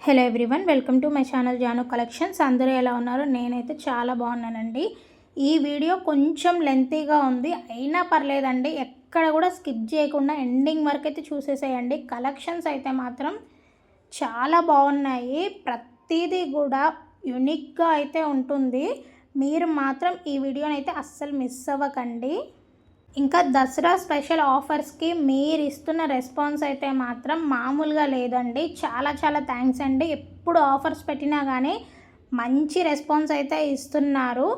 Hello everyone, welcome to my channel Jaanu collections. అందరూ ఎలా ఉన్నారు? నేనైతే చాలా బాగున్నానండి. ఈ వీడియో కొంచెం లెంతీగా ఉంది, అయినా పర్లేదండి. ఎక్కడ కూడా స్కిప్ చేయకుండా ఎండింగ్ వరకు అయితే చూసేసేయండి. కలెక్షన్స్ అయితే మాత్రం చాలా బాగున్నాయి. ప్రతిదీ కూడా యూనిక్గా అయితే ఉంటుంది. మీరు మాత్రం ఈ వీడియోని అయితే అస్సలు మిస్ అవ్వకండి. ఇంకా దసరా స్పెషల్ ఆఫర్స్కి మీరు ఇస్తున్న రెస్పాన్స్ అయితే మాత్రం మామూలుగా లేదండి. చాలా చాలా థ్యాంక్స్ అండి. ఎప్పుడు ఆఫర్స్ పెట్టినా కానీ మంచి రెస్పాన్స్ అయితే ఇస్తున్నారు.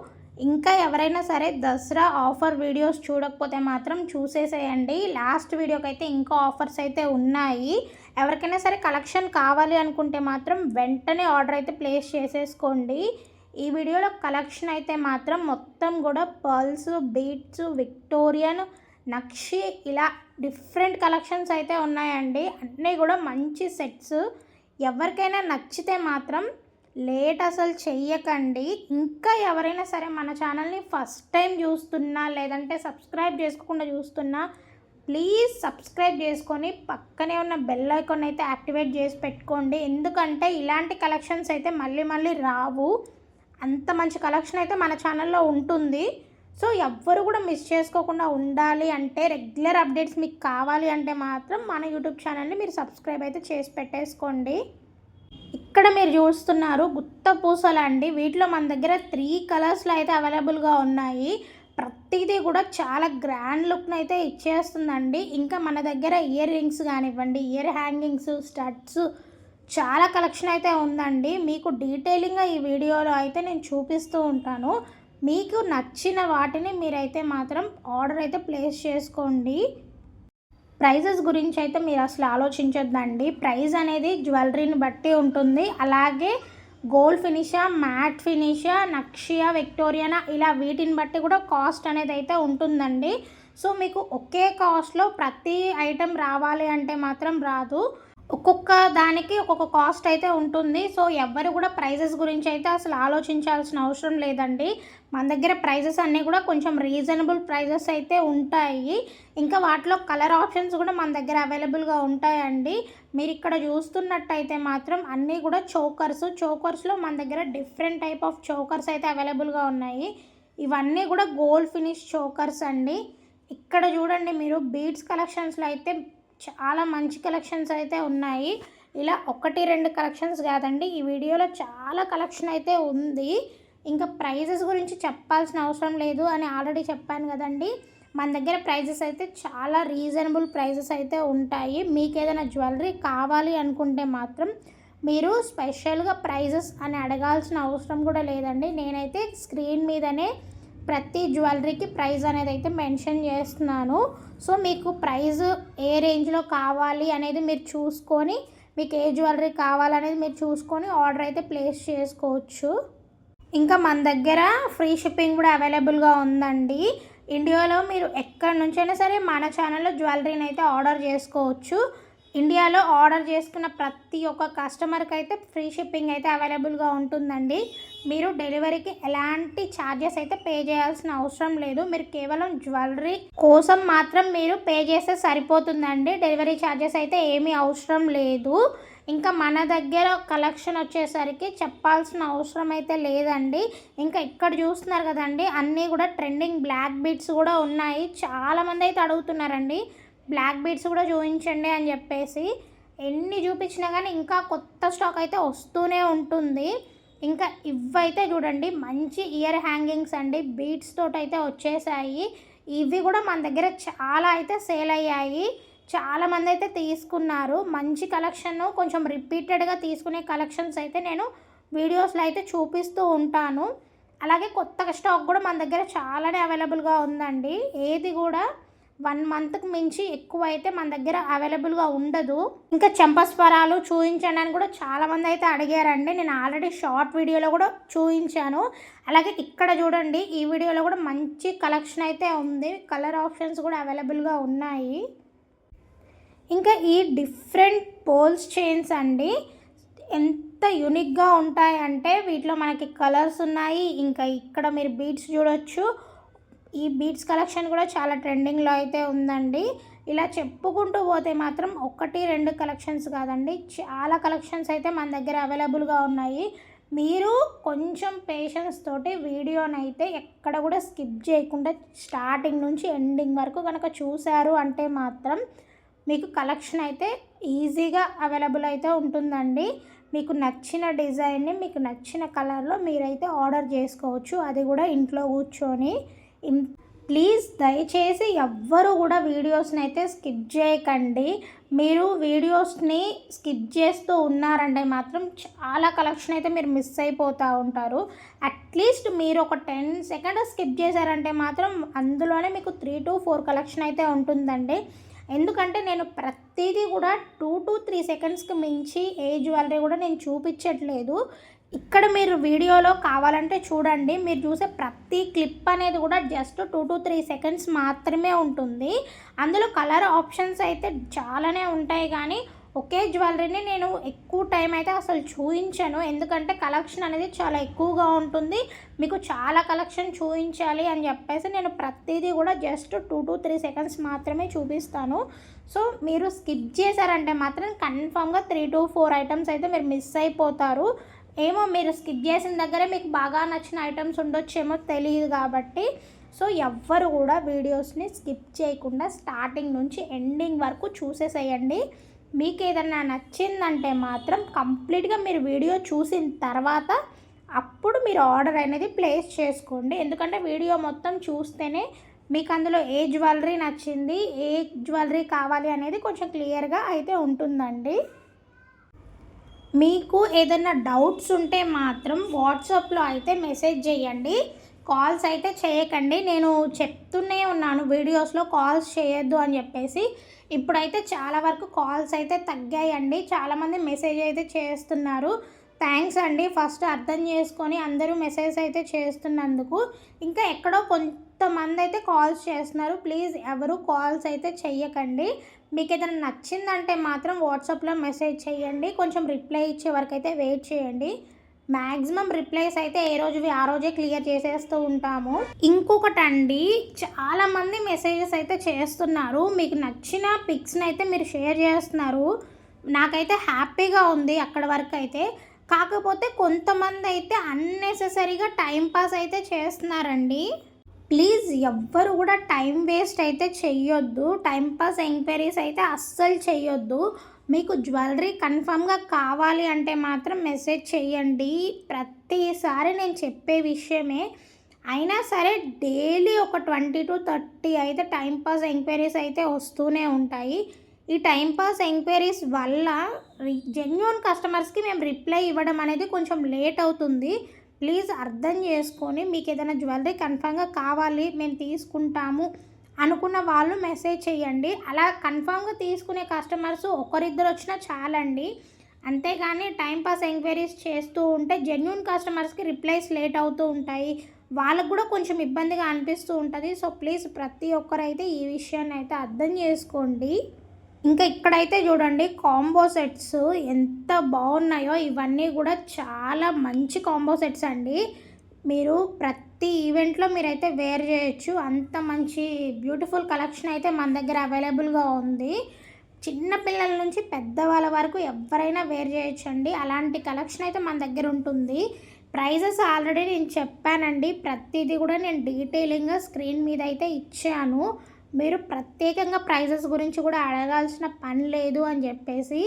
ఇంకా ఎవరైనా సరే దసరా ఆఫర్ వీడియోస్ చూడకపోతే మాత్రం చూసేసేయండి. లాస్ట్ వీడియోకి అయితే ఇంకా ఆఫర్స్ అయితే ఉన్నాయి. ఎవరికైనా సరే కలెక్షన్ కావాలి అనుకుంటే మాత్రం వెంటనే ఆర్డర్ అయితే ప్లేస్ చేసేసుకోండి. ఈ వీడియోలో కలెక్షన్ అయితే మాత్రం మొత్తం కూడా పర్ల్స్, బీట్స్, విక్టోరియన్, నక్షి ఇలా డిఫరెంట్ కలెక్షన్స్ అయితే ఉన్నాయండి. అన్నీ కూడా మంచి సెట్స్. ఎవరికైనా నచ్చితే మాత్రం లేట్ అసలు చెయ్యకండి. ఇంకా ఎవరైనా సరే మన ఛానల్ని ఫస్ట్ టైం చూస్తున్నా లేదంటే సబ్స్క్రైబ్ చేసుకోకుండా చూస్తున్నా ప్లీజ్ సబ్స్క్రైబ్ చేసుకొని పక్కనే ఉన్న బెల్ ఐకాన్ అయితే యాక్టివేట్ చేసి పెట్టుకోండి. ఎందుకంటే ఇలాంటి కలెక్షన్స్ అయితే మళ్ళీ మళ్ళీ రావు. అంత మంచి కలెక్షన్ అయితే మన ఛానల్లో ఉంటుంది. సో ఎవ్వరు కూడా మిస్ చేసుకోకుండా ఉండాలి అంటే, రెగ్యులర్ అప్డేట్స్ మీకు కావాలి అంటే మాత్రం మన యూట్యూబ్ ఛానల్ని మీరు సబ్స్క్రైబ్ అయితే చేసి పెట్టేసుకోండి. ఇక్కడ మీరు చూస్తున్నారు గుత్త పూసలు అండి. వీటిలో మన దగ్గర 3 కలర్స్లో అయితే అవైలబుల్గా ఉన్నాయి. ప్రతిదీ కూడా చాలా గ్రాండ్ లుక్ని అయితే ఇచ్చేస్తుందండి. ఇంకా మన దగ్గర ఇయర్ రింగ్స్ కానివ్వండి, ఇయర్ హ్యాంగింగ్స్, స్టడ్స్ చాలా కలెక్షన్ అయితే ఉందండి. మీకు డీటెయిలింగ్గా ఈ వీడియోలో అయితే నేను చూపిస్తూ ఉంటాను. మీకు నచ్చిన వాటిని మీరైతే మాత్రం ఆర్డర్ అయితే ప్లేస్ చేసుకోండి. ప్రైజెస్ గురించి అయితే మీరు అసలు ఆలోచించొద్దండి. ప్రైస్ అనేది జ్యువెలరీని బట్టి ఉంటుంది. అలాగే గోల్డ్ ఫినిషా, మ్యాట్ ఫినిషా, నక్షియా, విక్టోరియానా ఇలా వీటిని బట్టి కూడా కాస్ట్ అనేది అయితే ఉంటుందండి. సో మీకు ఒకే కాస్ట్లో ప్రతి ఐటెం రావాలి అంటే మాత్రం రాదు. ఒక్కొక్క దానికి ఒక్కొక్క కాస్ట్ అయితే ఉంటుంది. సో ఎవ్వరు కూడా ప్రైజెస్ గురించి అయితే అసలు ఆలోచించాల్సిన అవసరం లేదండి. మన దగ్గర ప్రైజెస్ అన్నీ కూడా కొంచెం రీజనబుల్ ప్రైజెస్ అయితే ఉంటాయి. ఇంకా వాటిలో కలర్ ఆప్షన్స్ కూడా మన దగ్గర అవైలబుల్గా ఉంటాయండి. మీరు ఇక్కడ చూస్తున్నట్టయితే మాత్రం అన్నీ కూడా చోకర్స్లో మన దగ్గర డిఫరెంట్ టైప్ ఆఫ్ చోకర్స్ అయితే అవైలబుల్గా ఉన్నాయి. ఇవన్నీ కూడా గోల్డ్ ఫినిష్ చోకర్స్ అండి. ఇక్కడ చూడండి మీరు బీడ్స్ కలెక్షన్స్లో అయితే చాలా మంచి కలెక్షన్స్ అయితే ఉన్నాయి. ఇలా 1-2 కలెక్షన్స్ కాదండి, ఈ వీడియోలో చాలా కలెక్షన్ అయితే ఉంది. ఇంకా ప్రైజెస్ గురించి చెప్పాల్సిన అవసరం లేదు అని ఆల్రెడీ చెప్పాను కదండి. మన దగ్గర ప్రైజెస్ అయితే చాలా రీజనబుల్ ప్రైజెస్ అయితే ఉంటాయి. మీకు ఏదైనా జ్యువెలరీ కావాలి అనుకుంటే మాత్రం మీరు స్పెషల్గా ప్రైజెస్ అని అడగాల్సిన అవసరం కూడా లేదండి. నేనైతే స్క్రీన్ మీదనే ప్రతి జ్యువెలరీకి ప్రైస్ అనేది అయితే మెన్షన్ చేస్తున్నాను. సో మీకు ప్రైస్ ఏ రేంజ్లో కావాలి అనేది మీరు చూసుకొని, మీకు ఏ జ్యువెలరీ కావాలనేది మీరు చూసుకొని ఆర్డర్ అయితే ప్లేస్ చేసుకోవచ్చు. ఇంకా మన దగ్గర ఫ్రీ షిప్పింగ్ కూడా అవైలబుల్గా ఉందండి. ఇండియాలో మీరు ఎక్కడి నుంచైనా సరే మన ఛానల్లో జ్యువెలరీని అయితే ఆర్డర్ చేసుకోవచ్చు. ఇండియాలో ఆర్డర్ చేసుకున్న ప్రతి ఒక్క కస్టమర్కి అయితే ఫ్రీ షిప్పింగ్ అయితే అవైలబుల్గా ఉంటుందండి. మీరు డెలివరీకి ఎలాంటి ఛార్జెస్ అయితే పే చేయాల్సిన అవసరం లేదు. మీరు కేవలం జ్యువెలరీ కోసం మాత్రం మీరు పే చేస్తే సరిపోతుందండి. డెలివరీ ఛార్జెస్ అయితే ఏమీ అవసరం లేదు. ఇంకా మన దగ్గర కలెక్షన్ వచ్చేసరికి చెప్పాల్సిన అవసరం అయితే లేదండి. ఇంకా ఇక్కడ చూస్తున్నారు కదండి, అన్నీ కూడా ట్రెండింగ్ బ్లాక్ బీడ్స్ కూడా ఉన్నాయి. చాలామంది అయితే అడుగుతున్నారండి బ్లాక్ బీడ్స్ కూడా చూపించండి అని చెప్పేసి. ఎన్ని చూపించినా కానీ ఇంకా కొత్త స్టాక్ అయితే వస్తూనే ఉంటుంది. ఇంకా ఇవైతే చూడండి మంచి ఇయర్ హ్యాంగింగ్స్ అండి, బీడ్స్ తోటి అయితే వచ్చేసాయి. ఇవి కూడా మన దగ్గర చాలా అయితే సేల్ అయ్యాయి. చాలామంది అయితే తీసుకున్నారు. మంచి కలెక్షన్, కొంచెం రిపీటెడ్గా తీసుకునే కలెక్షన్స్ అయితే నేను వీడియోస్లో అయితే చూపిస్తూ ఉంటాను. అలాగే కొత్త స్టాక్ కూడా మన దగ్గర చాలానే అవైలబుల్గా ఉందండి. ఏది కూడా 1 మంత్కి మించి ఎక్కువ అయితే మన దగ్గర అవైలబుల్గా ఉండదు. ఇంకా చెంపస్వరాలు చూపించడానికి కూడా చాలామంది అయితే అడిగారండి. నేను ఆల్రెడీ షార్ట్ వీడియోలో కూడా చూపించాను. అలాగే ఇక్కడ చూడండి, ఈ వీడియోలో కూడా మంచి కలెక్షన్ అయితే ఉంది. కలర్ ఆప్షన్స్ కూడా అవైలబుల్గా ఉన్నాయి. ఇంకా ఈ డిఫరెంట్ పోల్స్ చైన్స్ అండి ఎంత యూనిక్గా ఉంటాయంటే, వీటిలో మనకి కలర్స్ ఉన్నాయి. ఇంకా ఇక్కడ మీరు బీడ్స్ చూడొచ్చు. ఈ బీడ్స్ కలెక్షన్ కూడా చాలా ట్రెండింగ్లో అయితే ఉందండి. ఇలా చెప్పుకుంటూ పోతే మాత్రం 1, 2 కలెక్షన్స్ కాదండి, చాలా కలెక్షన్స్ అయితే మన దగ్గర అవైలబుల్గా ఉన్నాయి. మీరు కొంచెం పేషెన్స్ తోటి వీడియోనైతే ఎక్కడ కూడా స్కిప్ చేయకుండా స్టార్టింగ్ నుంచి ఎండింగ్ వరకు కనుక చూశారు అంటే మాత్రం మీకు కలెక్షన్ అయితే ఈజీగా అవైలబుల్ అయితే ఉంటుందండి. మీకు నచ్చిన డిజైన్ని మీకు నచ్చిన కలర్లో మీరైతే ఆర్డర్ చేసుకోవచ్చు, అది కూడా ఇంట్లో కూర్చొని. ప్లీజ్ దయచేసి ఎవ్వరు కూడా వీడియోస్ని అయితే స్కిప్ చేయకండి. మీరు వీడియోస్ని స్కిప్ చేస్తూ ఉన్నారంటే మాత్రం చాలా కలెక్షన్ అయితే మీరు మిస్ అయిపోతూ ఉంటారు. అట్లీస్ట్ మీరు ఒక 10 సెకండ్స్ స్కిప్ చేశారంటే మాత్రం అందులోనే మీకు 3 to 4 కలెక్షన్ అయితే ఉంటుందండి. ఎందుకంటే నేను ప్రతిదీ కూడా 2 to 3 సెకండ్స్కి మించి ఏ జ్యువెలరీ కూడా నేను చూపించట్లేదు. ఇక్కడ మీరు వీడియోలో కావాలంటే చూడండి, మీరు చూసే ప్రతి క్లిప్ అనేది కూడా జస్ట్ 2 to 3 సెకండ్స్ మాత్రమే ఉంటుంది. అందులో కలర్ ఆప్షన్స్ అయితే చాలానే ఉంటాయి, కానీ ఒకే జ్యువెలరీని నేను ఎక్కువ టైం అయితే అసలు చూపించను. ఎందుకంటే కలెక్షన్ అనేది చాలా ఎక్కువగా ఉంటుంది, మీకు చాలా కలెక్షన్ చూపించాలి అని చెప్పేసి నేను ప్రతిదీ కూడా జస్ట్ 2 to 3 సెకండ్స్ మాత్రమే చూపిస్తాను. సో మీరు స్కిప్ చేశారంటే మాత్రం కన్ఫామ్గా 3 to 4 ఐటమ్స్ అయితే మీరు మిస్ అయిపోతారు. ఏమో మీరు స్కిప్ చేసిన దగ్గరే మీకు బాగా నచ్చిన ఐటమ్స్ ఉండొచ్చేమో తెలియదు కాబట్టి, సో ఎవ్వరు కూడా వీడియోస్ని స్కిప్ చేయకుండా స్టార్టింగ్ నుంచి ఎండింగ్ వరకు చూసేసేయండి. మీకు ఏదన్నా నచ్చిందంటే మాత్రం కంప్లీట్గా మీరు వీడియో చూసిన తర్వాత అప్పుడు మీరు ఆర్డర్ అనేది ప్లేస్ చేసుకోండి. ఎందుకంటే వీడియో మొత్తం చూస్తేనే మీకు అందులో ఏ జ్యువెలరీ నచ్చింది, ఏ జ్యువెలరీ కావాలి అనేది కొంచెం క్లియర్గా అయితే ఉంటుందండి. మీకు ఏదైనా డౌట్స్ ఉంటే మాత్రం వాట్సాప్లో అయితే మెసేజ్ చేయండి, కాల్స్ అయితే చేయకండి. నేను చెప్తూనే ఉన్నాను వీడియోస్లో కాల్స్ చేయొద్దు అని చెప్పేసి. ఇప్పుడైతే చాలా వరకు కాల్స్ అయితే తగ్గాయండి, చాలామంది మెసేజ్ అయితే చేస్తున్నారు. థ్యాంక్స్ అండి, ఫస్ట్ అర్థం చేసుకొని అందరూ మెసేజ్ అయితే చేస్తున్నందుకు. ఇంకా ఎక్కడో కొంతమంది అయితే కాల్స్ చేస్తున్నారు, ప్లీజ్ ఎవరు కాల్స్ అయితే చెయ్యకండి. మీకు ఏదైనా నచ్చిందంటే మాత్రం వాట్సాప్లో మెసేజ్ చేయండి, కొంచెం రిప్లై ఇచ్చే వరకు అయితే వెయిట్ చేయండి. మ్యాక్సిమం రిప్లైస్ అయితే ఏ రోజువి ఆ రోజే క్లియర్ చేసేస్తూ ఉంటాము. ఇంకొకటండి, చాలామంది మెసేజెస్ అయితే చేస్తున్నారు, మీకు నచ్చిన పిక్స్ని అయితే మీరు షేర్ చేస్తున్నారు, నాకైతే హ్యాపీగా ఉంది అక్కడ వరకు అయితే. కాకపోతే కొంతమంది అయితే అన్నెసెసరీగా టైంపాస్ అయితే చేస్తున్నారండి. ప్లీజ్ ఎవ్వరు కూడా టైం వేస్ట్ అయితే చెయ్యొద్దు, టైంపాస్ ఎంక్వైరీస్ అయితే అస్సలు చెయ్యొద్దు. మీకు జ్యువెలరీ కన్ఫామ్గా కావాలి అంటే మాత్రం మెసేజ్ చేయండి. ప్రతిసారి నేను చెప్పే విషయమే, అయినా సరే డైలీ ఒక 20 to 30 అయితే టైంపాస్ ఎంక్వైరీస్ అయితే వస్తూనే ఉంటాయి. ఈ టైంపాస్ ఎంక్వైరీస్ వల్ల జెన్యూన్ కస్టమర్స్కి మేము రిప్లై ఇవ్వడం అనేది కొంచెం లేట్ అవుతుంది. ప్లీజ్ అర్థం చేసుకొని మీకు ఏదైనా జ్యువెలరీ కన్ఫామ్గా కావాలి మేము తీసుకుంటాము అనుకున్న వాళ్ళు మెసేజ్ చేయండి. అలా కన్ఫామ్గా తీసుకునే కస్టమర్స్ ఒకరిద్దరు వచ్చినా చాలండి, అంతేగాని టైంపాస్ ఎంక్వైరీస్ చేస్తూ ఉంటే జెన్యూన్ కస్టమర్స్కి రిప్లైస్ లేట్ అవుతూ ఉంటాయి, వాళ్ళకు కూడా కొంచెం ఇబ్బందిగా అనిపిస్తూ ఉంటుంది. సో ప్లీజ్ ప్రతి ఒక్కరైతే ఈ విషయాన్ని అయితే అర్థం చేసుకోండి. ఇంకా ఇక్కడైతే చూడండి కాంబో సెట్స్ ఎంత బాగున్నాయో, ఇవన్నీ కూడా చాలా మంచి కాంబో సెట్స్ అండి. మీరు ప్రతి ఈవెంట్లో మీరైతే వేర్ చేయొచ్చు, అంత మంచి బ్యూటిఫుల్ కలెక్షన్ అయితే మన దగ్గర అవైలబుల్గా ఉంది. చిన్న పిల్లల నుంచి పెద్దవాళ్ళ వరకు ఎవరైనా వేర్ చేయొచ్చండి, అలాంటి కలెక్షన్ అయితే మన దగ్గర ఉంటుంది. ప్రైజెస్ ఆల్రెడీ నేను చెప్పానండి, ప్రతిదీ కూడా నేను డీటెయిలింగ్గా స్క్రీన్ మీద అయితే ఇచ్చాను. మీరు ప్రత్యేకంగా ప్రైజెస్ గురించి కూడా అడగాల్సిన పని లేదు అని చెప్పేసి.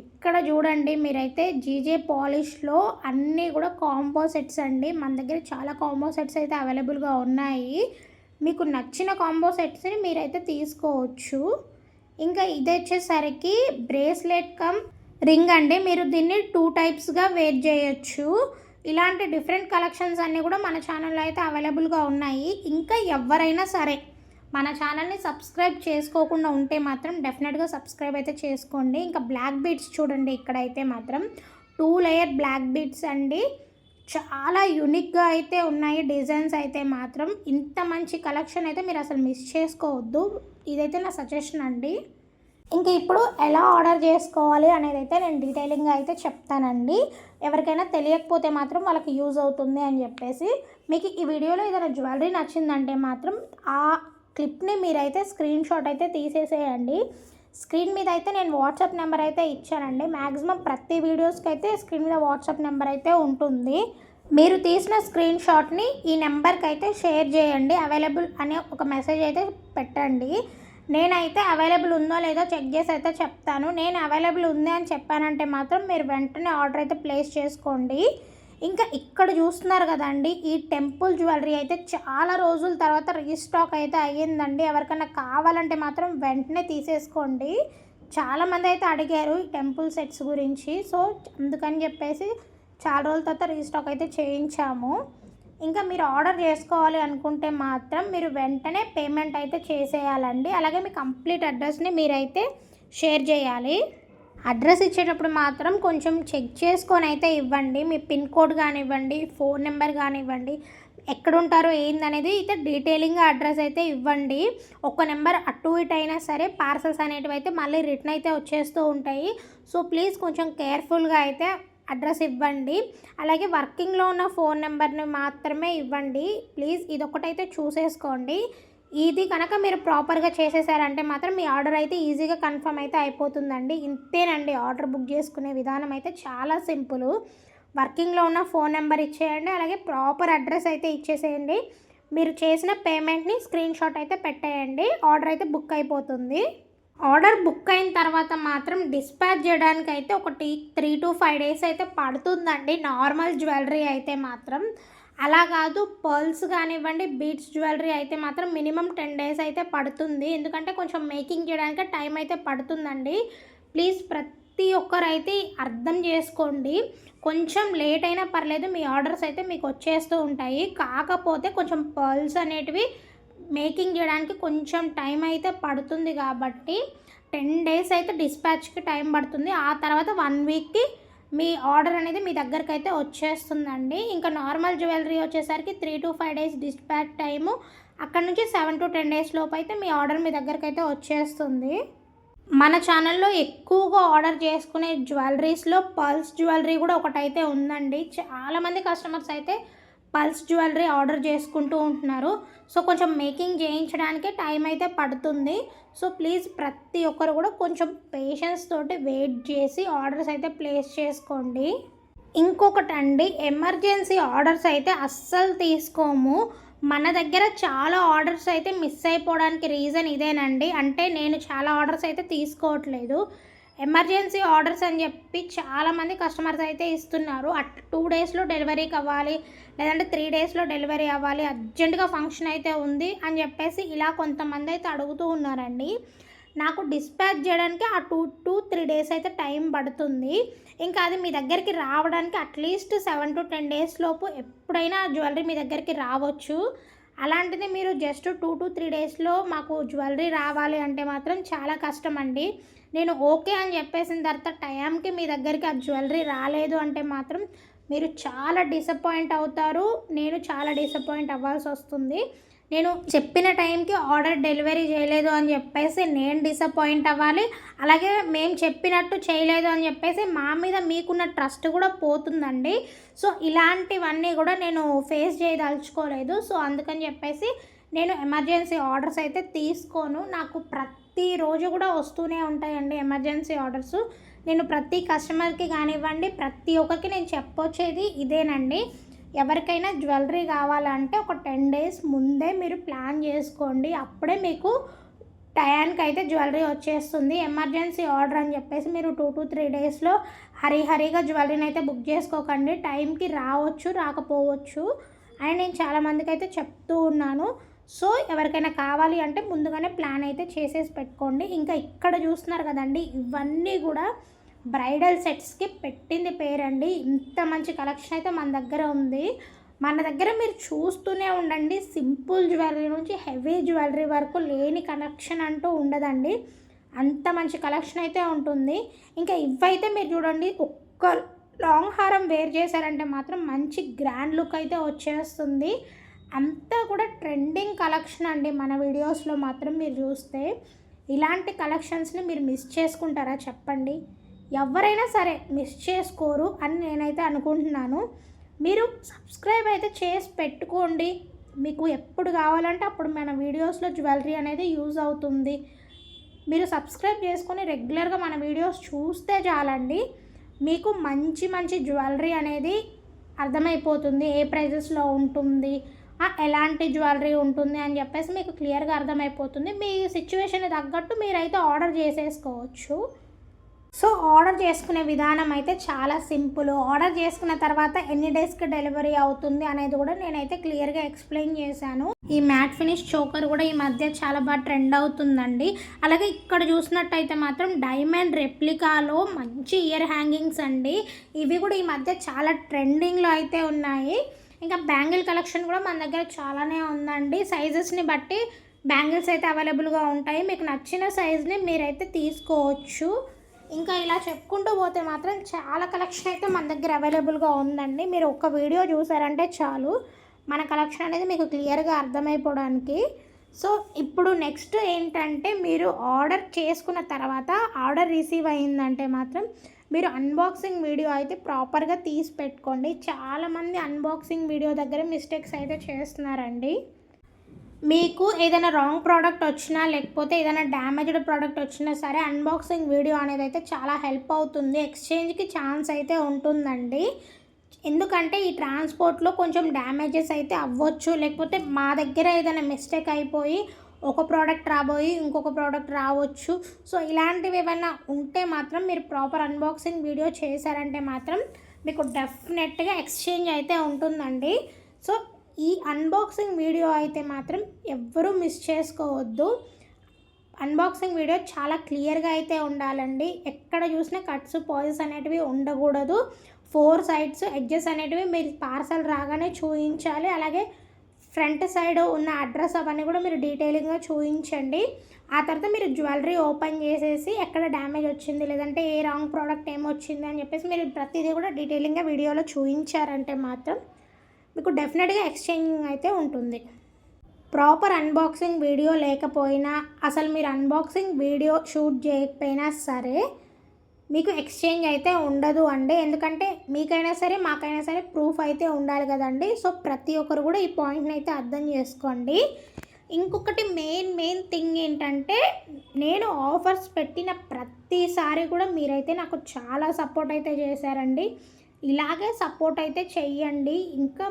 ఇక్కడ చూడండి మీరైతే జీజే పాలిష్లో అన్నీ కూడా కాంబో సెట్స్ అండి, మన దగ్గర చాలా కాంబో సెట్స్ అయితే అవైలబుల్గా ఉన్నాయి. మీకు నచ్చిన కాంబో సెట్స్ని మీరైతే తీసుకోవచ్చు. ఇంకా ఇది వచ్చేసరికి బ్రేస్లెట్ కమ్ రింగ్ అండి, మీరు దీన్ని 2 టైప్స్గా వేర్ చేయొచ్చు. ఇలాంటి డిఫరెంట్ కలెక్షన్స్ అన్నీ కూడా మన ఛానల్లో అయితే అవైలబుల్గా ఉన్నాయి. ఇంకా ఎవరైనా సరే మన ఛానల్ని సబ్స్క్రైబ్ చేసుకోకుండా ఉంటే మాత్రం డెఫినెట్గా సబ్స్క్రైబ్ అయితే చేసుకోండి. ఇంకా బ్లాక్ బీడ్స్ చూడండి, ఇక్కడైతే మాత్రం 2 లేయర్ బ్లాక్ బీడ్స్ అండి, చాలా యూనిక్గా అయితే ఉన్నాయి డిజైన్స్ అయితే మాత్రం. ఇంత మంచి కలెక్షన్ అయితే మీరు అసలు మిస్ చేసుకోవద్దు, ఇదైతే నా సజెషన్ అండి. ఇంకా ఇప్పుడు ఎలా ఆర్డర్ చేసుకోవాలి అనేది అయితే నేను డీటెయిలింగ్గా అయితే చెప్తానండి, ఎవరికైనా తెలియకపోతే మాత్రం వాళ్ళకి యూజ్ అవుతుంది అని చెప్పేసి. మీకు ఈ వీడియోలో ఏదైనా జ్యువెలరీ నచ్చిందంటే మాత్రం ఆ క్లిప్ని మీరైతే స్క్రీన్ షాట్ అయితే తీసేసేయండి. స్క్రీన్ మీద అయితే నేను వాట్సాప్ నెంబర్ అయితే ఇచ్చానండి. మ్యాక్సిమం ప్రతి వీడియోస్కి అయితే స్క్రీన్ మీద వాట్సాప్ నెంబర్ అయితే ఉంటుంది. మీరు తీసిన స్క్రీన్ షాట్ని ఈ నెంబర్కి అయితే షేర్ చేయండి. అవైలబుల్ అనే ఒక మెసేజ్ అయితే పెట్టండి. నేనైతే అవైలబుల్ ఉందో లేదో చెక్ చేసి అయితే చెప్తాను. నేను అవైలబుల్ ఉంది అని చెప్పానంటే మాత్రం మీరు వెంటనే ఆర్డర్ అయితే ప్లేస్ చేసుకోండి. ఇంకా ఇక్కడ చూస్తున్నారు కదండి, ఈ టెంపుల్ జ్యువెలరీ అయితే చాలా రోజుల తర్వాత రీస్టాక్ అయితే అయ్యిందండి. ఎవరికైనా కావాలంటే మాత్రం వెంటనే తీసేసుకోండి. చాలామంది అయితే అడిగారు ఈ టెంపుల్ సెట్స్ గురించి. సో అందుకని చెప్పేసి చాలా రోజుల తర్వాత రీస్టాక్ అయితే చేయించాము. ఇంకా మీరు ఆర్డర్ చేసుకోవాలి అనుకుంటే మాత్రం మీరు వెంటనే పేమెంట్ అయితే చేసేయాలండి. అలాగే మీ కంప్లీట్ అడ్రస్ని మీరైతే షేర్ చేయాలి. అడ్రస్ ఇచ్చేటప్పుడు మాత్రం కొంచెం చెక్ చేసుకొని అయితే ఇవ్వండి. మీ పిన్ కోడ్ కానివ్వండి, ఫోన్ నెంబర్ కానివ్వండి, ఎక్కడుంటారో ఏందనేది అయితే డీటెయిలింగ్గా అడ్రస్ అయితే ఇవ్వండి. ఒక నెంబర్ అటు ఇటు అయినా సరే పార్సల్స్ అనేటివి అయితే మళ్ళీ రిటర్న్ అయితే వచ్చేస్తూ ఉంటాయి. సో ప్లీజ్ కొంచెం కేర్ఫుల్గా అయితే అడ్రస్ ఇవ్వండి. అలాగే వర్కింగ్లో ఉన్న ఫోన్ నెంబర్ని మాత్రమే ఇవ్వండి ప్లీజ్. ఇదొకటైతే చూసేసుకోండి. ఇది కనుక మీరు ప్రాపర్గా చేసేసారంటే మాత్రం మీ ఆర్డర్ అయితే ఈజీగా కన్ఫర్మ్ అయితే అయిపోతుందండి. ఇంతేనండి ఆర్డర్ బుక్ చేసుకునే విధానం అయితే చాలా సింపుల్. వర్కింగ్లో ఉన్న ఫోన్ నెంబర్ ఇచ్చేయండి, అలాగే ప్రాపర్ అడ్రస్ అయితే ఇచ్చేసేయండి. మీరు చేసిన పేమెంట్ని స్క్రీన్ షాట్ అయితే పెట్టేయండి. ఆర్డర్ అయితే బుక్ అయిపోతుంది. ఆర్డర్ బుక్ అయిన తర్వాత మాత్రం డిస్పాచ్ చేయడానికి అయితే ఒకటి 3 to 5 days అయితే పడుతుందండి నార్మల్ జ్యువెలరీ అయితే మాత్రం. అలా కాదు పర్ల్స్ కానివ్వండి, బీడ్స్ జ్యువెలరీ అయితే మాత్రం మినిమం 10 days అయితే పడుతుంది. ఎందుకంటే కొంచెం మేకింగ్ చేయడానికి టైం అయితే పడుతుందండి. ప్లీజ్ ప్రతి ఒక్కరైతే అర్థం చేసుకోండి. కొంచెం లేట్ అయినా పర్లేదు, మీ ఆర్డర్స్ అయితే మీకు వచ్చేస్తూ ఉంటాయి. కాకపోతే కొంచెం పర్ల్స్ అనేటివి మేకింగ్ చేయడానికి కొంచెం టైం అయితే పడుతుంది కాబట్టి 10 days అయితే డిస్పాచ్కి టైం పడుతుంది. ఆ తర్వాత 1 weekకి మీ ఆర్డర్ అనేది మీ దగ్గరికి అయితే వచ్చేస్తుందండి. ఇంకా నార్మల్ జ్యువెలరీ వచ్చేసరికి 3 to 5 days డిస్పాచ్ టైము, అక్కడ నుంచి 7 to 10 days లోపు అయితే మీ ఆర్డర్ మీ దగ్గరికి అయితే వచ్చేస్తుంది. మన ఛానల్లో ఎక్కువగా ఆర్డర్ చేసుకునే జ్యువెలరీస్లో పర్ల్స్ జ్యువెలరీ కూడా ఒకటైతే ఉందండి. చాలామంది కస్టమర్స్ అయితే పల్స్ జ్యువెలరీ ఆర్డర్ చేసుకుంటూ ఉంటున్నారు. సో కొంచెం మేకింగ్ చేయించడానికి టైం అయితే పడుతుంది. సో ప్లీజ్ ప్రతి ఒక్కరు కూడా కొంచెం పేషెన్స్ తోటి వెయిట్ చేసి ఆర్డర్స్ అయితే ప్లేస్ చేసుకోండి. ఇంకొకటండి, ఎమర్జెన్సీ ఆర్డర్స్ అయితే అస్సలు తీసుకోము. మన దగ్గర చాలా ఆర్డర్స్ అయితే మిస్ అయిపోవడానికి రీజన్ ఇదేనండి. అంటే నేను చాలా ఆర్డర్స్ అయితే తీసుకోవట్లేదు. ఎమర్జెన్సీ ఆర్డర్స్ అని చెప్పి చాలామంది కస్టమర్స్ అయితే ఇస్తున్నారు. 2 daysలో డెలివరీ కావాలి, లేదంటే 3 daysలో డెలివరీ అవ్వాలి, అర్జెంటుగా ఫంక్షన్ అయితే ఉంది అని చెప్పేసి ఇలా కొంతమంది అయితే అడుగుతూ ఉన్నారండి. నాకు డిస్పాచ్ చేయడానికి ఆ 2 to 3 days అయితే టైం పడుతుంది. ఇంకా అది మీ దగ్గరికి రావడానికి అట్లీస్ట్ 7 to 10 days లోపు ఎప్పుడైనా జ్యువెలరీ మీ దగ్గరికి రావచ్చు. అలాంటిది మీరు జస్ట్ 2 to 3 daysలో మాకు జ్యువెలరీ రావాలి అంటే మాత్రం చాలా కష్టం అండి. నేను ఓకే అని చెప్పేసిన తర్వాత టైంకి మీ దగ్గరికి ఆ జ్యువెలరీ రాలేదు అంటే మాత్రం మీరు చాలా డిసప్పాయింట్ అవుతారు. నేను చాలా డిసప్పాయింట్ అవ్వాల్సి వస్తుంది. నేను చెప్పిన టైంకి ఆర్డర్ డెలివరీ చేయలేదు అని చెప్పేసి నేను డిసప్పాయింట్ అవ్వాలి. అలాగే మేము చెప్పినట్టు చేయలేదు అని చెప్పేసి మా మీద మీకున్న ట్రస్ట్ కూడా పోతుందండి. సో ఇలాంటివన్నీ కూడా నేను ఫేస్ చేయదలుచుకోలేదు. సో అందుకని చెప్పేసి నేను ఎమర్జెన్సీ ఆర్డర్స్ అయితే తీసుకోను. నాకు ప్రతిరోజు కూడా వస్తూనే ఉంటాయండి ఎమర్జెన్సీ ఆర్డర్స్. నేను ప్రతి కస్టమర్కి కానివ్వండి, ప్రతి ఒక్కరికి నేను చెప్పొచ్చేది ఇదేనండి. ఎవరికైనా జ్యువెలరీ కావాలంటే ఒక 10 days ముందే మీరు ప్లాన్ చేసుకోండి. అప్పుడే మీకు టయానికి అయితే జ్యువెలరీ వచ్చేస్తుంది. ఎమర్జెన్సీ ఆర్డర్ అని చెప్పేసి మీరు 2 to 3 daysలో హరీగా జ్యువెలరీని అయితే బుక్ చేసుకోకండి. టైంకి రావచ్చు, రాకపోవచ్చు అని నేను చాలామందికి అయితే చెప్తూ ఉన్నాను. సో ఎవరికైనా కావాలి అంటే ముందుగానే ప్లాన్ అయితే చేసేసి పెట్టుకోండి. ఇంకా ఇక్కడ చూస్తున్నారు కదండి, ఇవన్నీ కూడా బ్రైడల్ సెట్స్కి పెట్టింది పేరండి. ఇంత మంచి కలెక్షన్ అయితే మన దగ్గర ఉంది. మన దగ్గర మీరు చూస్తూనే ఉండండి. సింపుల్ జ్యువెలరీ నుంచి హెవీ జ్యువెలరీ వరకు లేని కలెక్షన్ అంటూ ఉండదండి. అంత మంచి కలెక్షన్ అయితే ఉంటుంది. ఇంకా ఇవైతే మీరు చూడండి, ఒక్క లాంగ్ హారం వేర్ చేశారంటే మాత్రం మంచి గ్రాండ్ లుక్ అయితే వచ్చేస్తుంది. అంతా కూడా ట్రెండింగ్ కలెక్షన్ అండి. మన వీడియోస్లో మాత్రం మీరు చూస్తే ఇలాంటి కలెక్షన్స్ని మీరు మిస్ చేసుకుంటారా చెప్పండి? ఎవరైనా సరే మిస్ చేసుకోరు అని నేనైతే అనుకుంటున్నాను. మీరు సబ్స్క్రైబ్ అయితే చేసి పెట్టుకోండి. మీకు ఎప్పుడు కావాలంటే అప్పుడు మన వీడియోస్లో జ్యువెలరీ అనేది యూజ్ అవుతుంది. మీరు సబ్స్క్రైబ్ చేసుకొని రెగ్యులర్గా మన వీడియోస్ చూస్తే చాలండి, మీకు మంచి మంచి జ్యువెలరీ అనేది అర్థమైపోతుంది. ఏ ప్రైజెస్లో ఉంటుంది, ఎలాంటి జ్యువెలరీ ఉంటుంది అని చెప్పేసి మీకు క్లియర్గా అర్థమైపోతుంది. మీ సిచ్యువేషన్ తగ్గట్టు మీరైతే ఆర్డర్ చేసేసుకోవచ్చు. సో ఆర్డర్ చేసుకునే విధానం అయితే చాలా సింపుల్. ఆర్డర్ చేసుకున్న తర్వాత ఎన్ని డేస్కి డెలివరీ అవుతుంది అనేది కూడా నేనైతే క్లియర్గా ఎక్స్ప్లెయిన్ చేశాను. ఈ మ్యాట్ ఫినిష్ చోకర్ కూడా ఈ మధ్య చాలా బాగా ట్రెండ్ అవుతుందండి. అలాగే ఇక్కడ చూసినట్టయితే మాత్రం డైమండ్ రెప్లికాలో మంచి ఇయర్ హ్యాంగింగ్స్ అండి. ఇవి కూడా ఈ మధ్య చాలా ట్రెండింగ్లో అయితే ఉన్నాయి. ఇంకా బ్యాంగిల్ కలెక్షన్ కూడా మన దగ్గర చాలానే ఉందండి. సైజెస్ని బట్టి బ్యాంగిల్స్ అయితే అవైలబుల్గా ఉంటాయి. మీకు నచ్చిన సైజ్ని మీరైతే తీసుకోవచ్చు. ఇంకా ఇలా చెప్పుకుంటూ పోతే మాత్రం చాలా కలెక్షన్ అయితే మన దగ్గర అవైలబుల్గా ఉందండి. మీరు ఒక్క వీడియో చూసారంటే చాలు మన కలెక్షన్ అనేది మీకు క్లియర్గా అర్థమైపోవడానికి. సో ఇప్పుడు నెక్స్ట్ ఏంటంటే, మీరు ఆర్డర్ చేసుకున్న తర్వాత ఆర్డర్ రిసీవ్ అయిందంటే మాత్రం మీరు అన్బాక్సింగ్ వీడియో అయితే ప్రాపర్గా తీసి పెట్టుకోండి. చాలామంది అన్బాక్సింగ్ వీడియో దగ్గర మిస్టేక్స్ అయితే చేస్తున్నారండి. మీకు ఏదైనా రాంగ్ ప్రోడక్ట్ వచ్చినా లేకపోతే ఏదైనా డ్యామేజ్డ్ ప్రోడక్ట్ వచ్చినా సరే అన్బాక్సింగ్ వీడియో అనేది అయితే చాలా హెల్ప్ అవుతుంది. ఎక్స్చేంజ్కి ఛాన్స్ అయితే ఉంటుందండి. ఎందుకంటే ఈ ట్రాన్స్పోర్ట్లో కొంచెం డ్యామేజెస్ అయితే అవ్వచ్చు, లేకపోతే మా దగ్గర ఏదైనా మిస్టేక్ అయిపోయి ఒక ప్రోడక్ట్ రాబోయి ఇంకొక ప్రోడక్ట్ రావచ్చు. సో ఇలాంటివి ఏమైనా ఉంటే మాత్రం మీరు ప్రాపర్ అన్బాక్సింగ్ వీడియో చేశారంటే మాత్రం మీకు డెఫినెట్గా ఎక్స్చేంజ్ అయితే ఉంటుందండి. సో ఈ అన్బాక్సింగ్ వీడియో అయితే మాత్రం ఎవ్వరూ మిస్ చేసుకోవద్దు. అన్బాక్సింగ్ వీడియో చాలా క్లియర్గా అయితే ఉండాలండి. ఎక్కడ చూసినా కట్స్ పాయిస్ అనేటివి ఉండకూడదు. 4 సైడ్స్ ఎడ్జెస్ అనేటివి మీరు పార్సల్ రాగానే చూపించాలి. అలాగే ఫ్రంట్ సైడ్ ఉన్న అడ్రస్ అవన్నీ కూడా మీరు డీటెయిలింగ్గా చూపించండి. ఆ తర్వాత మీరు జ్యువెలరీ ఓపెన్ చేసేసి ఎక్కడ డ్యామేజ్ వచ్చింది లేదంటే ఏ రాంగ్ ప్రోడక్ట్ ఏమొచ్చింది అని చెప్పేసి మీరు ప్రతిదీ కూడా డీటెయిలింగ్గా వీడియోలో చూపించారంటే మాత్రం మీకు డెఫినెట్గా ఎక్స్చేంజింగ్ అయితే ఉంటుంది. ప్రాపర్ అన్బాక్సింగ్ వీడియో లేకపోయినా, అసలు మీరు అన్బాక్సింగ్ వీడియో షూట్ చేయకపోయినా సరే మీకు ఎక్స్చేంజ్ అయితే ఉండదు అండి. ఎందుకంటే మీకైనా సరే మాకైనా సరే ప్రూఫ్ అయితే ఉండాలి కదండి. సో ప్రతి ఒక్కరు కూడా ఈ పాయింట్ని అయితే అర్థం చేసుకోండి. ఇంకొకటి మెయిన్ థింగ్ ఏంటంటే, నేను ఆఫర్స్ పెట్టిన ప్రతిసారి కూడా మీరైతే నాకు చాలా సపోర్ట్ అయితే చేశారండి. ఇలాగే సపోర్ట్ అయితే చెయ్యండి. ఇంకా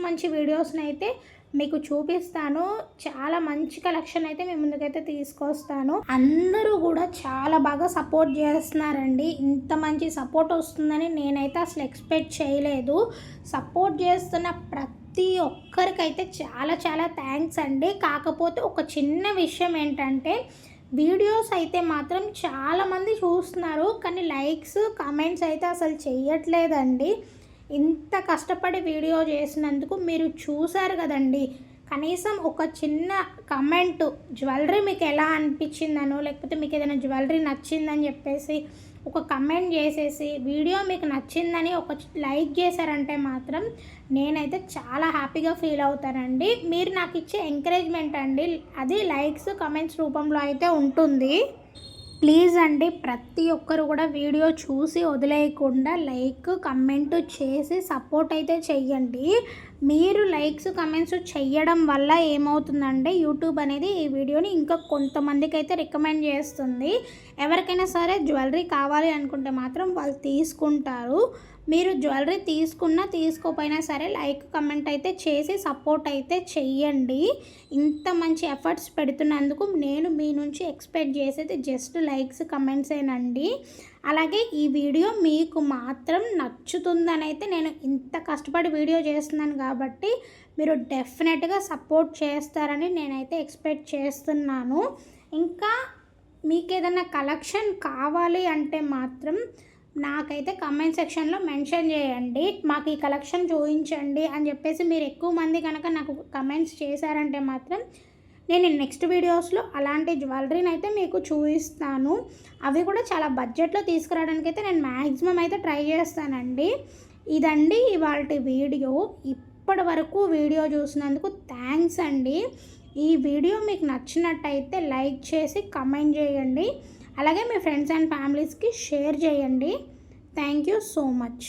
మంచి వీడియోస్ని అయితే మీకు చూపిస్తాను. చాలా మంచి కలెక్షన్ అయితే మీ ముందుకైతే తీసుకొస్తాను. అందరూ కూడా చాలా బాగా సపోర్ట్ చేస్తున్నారండి. ఇంత మంచి సపోర్ట్ వస్తుందని నేనైతే అసలు ఎక్స్పెక్ట్ చేయలేదు. సపోర్ట్ చేస్తున్న ప్రతి ఒక్కరికైతే చాలా థ్యాంక్స్ అండి. కాకపోతే ఒక చిన్న విషయం ఏంటంటే, వీడియోస్ అయితే మాత్రం చాలామంది చూస్తున్నారు, కానీ లైక్స్ కామెంట్స్ అయితే అసలు చెయ్యట్లేదండి. ఇంత కష్టపడి వీడియో చేసినందుకు మీరు చూసారు కదండి, కనీసం ఒక చిన్న కమెంట్ జ్యువెలరీ మీకు ఎలా అనిపించిందనో లేకపోతే మీకు ఏదైనా జ్యువెలరీ నచ్చిందని చెప్పేసి ఒక కమెంట్ చేసేసి వీడియో మీకు నచ్చిందని ఒక లైక్ చేశారంటే మాత్రం నేనైతే చాలా హ్యాపీగా ఫీల్ అవుతానండి. మీరు నాకు ఇచ్చే ఎంకరేజ్మెంట్ అండి, అది లైక్స్ కమెంట్స్ రూపంలో అయితే ఉంటుంది. ప్లీజ్ అండి, ప్రతి ఒక్కరు కూడా వీడియో చూసి వదిలేయకుండా లైక్ కమెంట్ చేసి సపోర్ట్ అయితే చెయ్యండి. మీరు లైక్స్ కమెంట్స్ చెయ్యడం వల్ల ఏమవుతుందంటే యూట్యూబ్ అనేది ఈ వీడియోని ఇంకా కొంతమందికి అయితే రికమెండ్ చేస్తుంది. ఎవరికైనా సరే జ్యువెలరీ కావాలి అనుకుంటే మాత్రం వాళ్ళు తీసుకుంటారు. మీరు జ్యువెలరీ తీసుకున్నా తీసుకోపోయినా సరే లైక్ కమెంట్ అయితే చేసి సపోర్ట్ అయితే చెయ్యండి. ఇంత మంచి ఎఫర్ట్స్ పెడుతున్నందుకు నేను మీ నుంచి ఎక్స్పెక్ట్ చేసేది జస్ట్ లైక్స్ కమెంట్సేనండి. అలాగే ఈ వీడియో మీకు మాత్రం నచ్చుతుందని అయితే నేను ఇంత కష్టపడి వీడియో చేస్తున్నాను కాబట్టి మీరు డెఫినెట్గా సపోర్ట్ చేస్తారని నేనైతే ఎక్స్పెక్ట్ చేస్తున్నాను. ఇంకా మీకు ఏదైనా కలెక్షన్ కావాలి అంటే మాత్రం నాకైతే కమెంట్ సెక్షన్లో మెన్షన్ చేయండి. మాకు ఈ కలెక్షన్ చూపించండి అని చెప్పేసి మీరు ఎక్కువ మంది కనుక నాకు కమెంట్స్ చేశారంటే మాత్రం నేను నెక్స్ట్ వీడియోస్లో అలాంటి జ్యువెలరీని అయితే మీకు చూపిస్తాను. అవి కూడా చాలా బడ్జెట్లో తీసుకురావడానికి అయితే నేను మ్యాక్సిమం అయితే ట్రై చేస్తానండి. ఇదండి ఇవాల్టి వీడియో. ఇప్పటి వరకు వీడియో చూసినందుకు థ్యాంక్స్ అండి. ఈ వీడియో మీకు నచ్చినట్టయితే లైక్ చేసి కమెంట్ చేయండి. అలాగే మీ ఫ్రెండ్స్ అండ్ ఫ్యామిలీస్కి షేర్ చేయండి. Thank you so much.